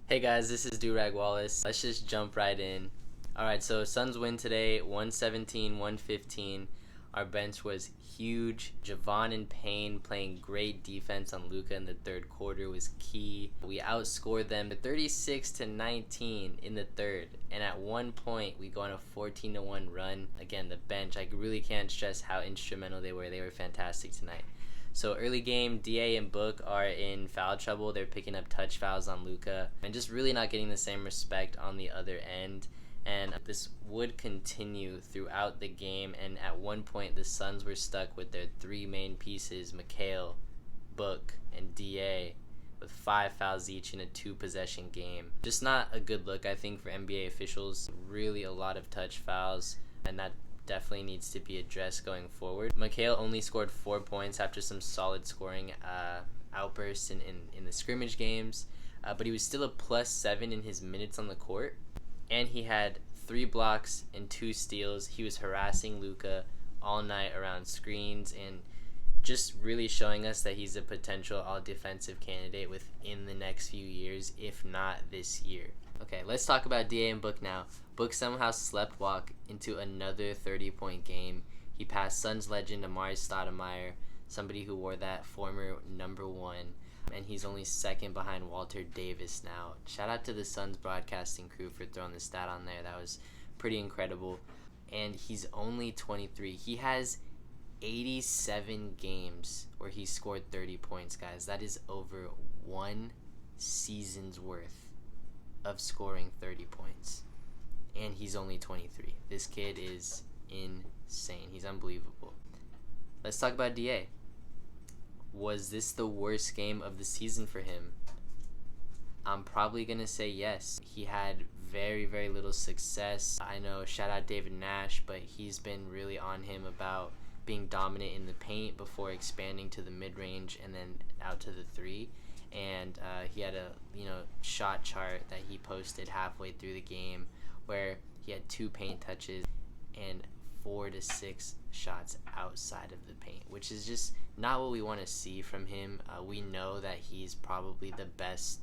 Hey guys, this is Durag Wallace. Let's just jump right in. Alright, so Suns win today, 117-115. Our bench was huge. Javon and Payne playing great defense on Luka in the third quarter was key. We outscored them 36-19 in the third, and at one point we go on a 14-1 run. Again, the bench, I really can't stress how instrumental they were. They were fantastic tonight. So early game, DA and Book are in foul trouble. They're picking up touch fouls on Luka and just really not getting the same respect on the other end. And this would continue throughout the game. And at one point, the Suns were stuck with their three main pieces, Mikal, Book, and DA, with 5 fouls each in a 2-possession game. Just not a good look, I think, for NBA officials. Really a lot of touch fouls, and that definitely needs to be addressed going forward. Mikal only scored 4 points after some solid scoring outbursts in the scrimmage games, but he was still a +7 in his minutes on the court, and he had 3 blocks and 2 steals. He was harassing Luka all night around screens and just really showing us that he's a potential all-defensive candidate within the next few years, if not this year. Okay, let's talk about DA and Book now. Book somehow sleptwalk into another 30-point game. He passed Suns legend Amari Stoudemire, somebody who wore that former number 1, and he's only second behind Walter Davis now. Shout out to the Suns broadcasting crew for throwing the stat on there. That was pretty incredible. And he's only 23. He has 87 games where he scored 30 points, guys. That is over 1 season's worth of scoring 30 points. And he's only 23. This kid is insane. He's unbelievable. Let's talk about DA. Was this the worst game of the season for him? I'm probably going to say yes. He had very, very little success. I know, shout out David Nash, but he's been really on him about being dominant in the paint before expanding to the mid-range and then out to the 3. And he had a shot chart that he posted halfway through the game where he had 2 paint touches and 4 to 6 shots outside of the paint, which is just not what we want to see from him. We know that he's probably the best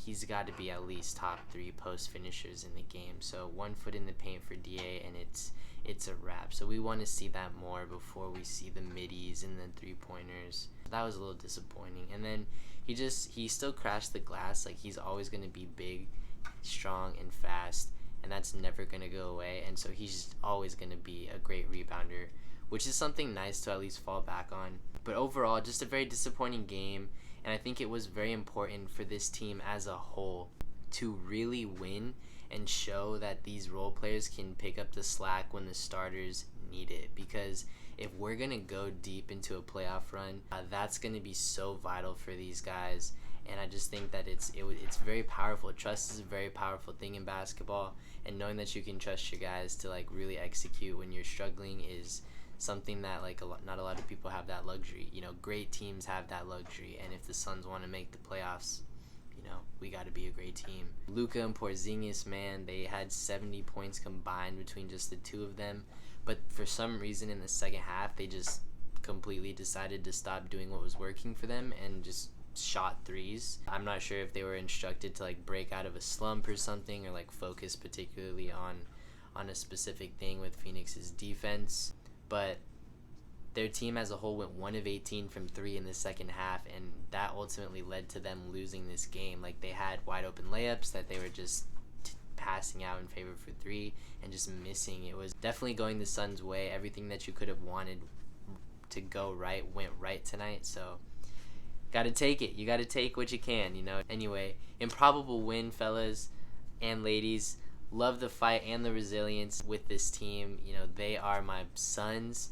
he's got to be at least top 3 post finishers in the game. So 1 foot in the paint for DA and it's a wrap. So we want to see that more before we see the middies and then 3-pointers. That was a little disappointing. And then he still crashed the glass. Like, he's always going to be big, strong, and fast, and that's never going to go away. And so he's always going to be a great rebounder, which is something nice to at least fall back on. But overall, just a very disappointing game, and I think it was very important for this team as a whole to really win and show that these role players can pick up the slack when the starters need it. Because if we're going to go deep into a playoff run, that's going to be so vital for these guys. And I just think that it's very powerful. Trust is a very powerful thing in basketball, and knowing that you can trust your guys to really execute when you're struggling is something that not a lot of people have that luxury. Great teams have that luxury, and if the Suns want to make the playoffs, we got to be a great team. Luka and Porzingis, man, they had 70 points combined between just the two of them, but for some reason in the second half they just completely decided to stop doing what was working for them and just shot threes. I'm not sure if they were instructed to break out of a slump or something, or focus particularly on a specific thing with Phoenix's defense, but their team as a whole went 1 of 18 from 3 in the second half, and that ultimately led to them losing this game. They had wide open layups that they were just passing out in favor for 3 and just missing. It was definitely going the Suns' way. Everything that you could have wanted to go right went right tonight, so gotta take it. You gotta take what you can, Anyway, improbable win, fellas and ladies. Love the fight and the resilience with this team. They are my Suns.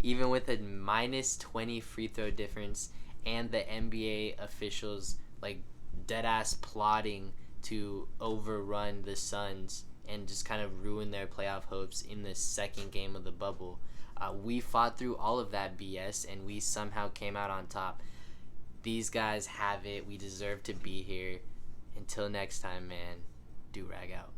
Even with a -20 free throw difference and the NBA officials dead ass plotting to overrun the Suns and just kind of ruin their playoff hopes in the second game of the bubble, we fought through all of that BS and we somehow came out on top. These guys have it. We deserve to be here. Until next time, man. Do rag out.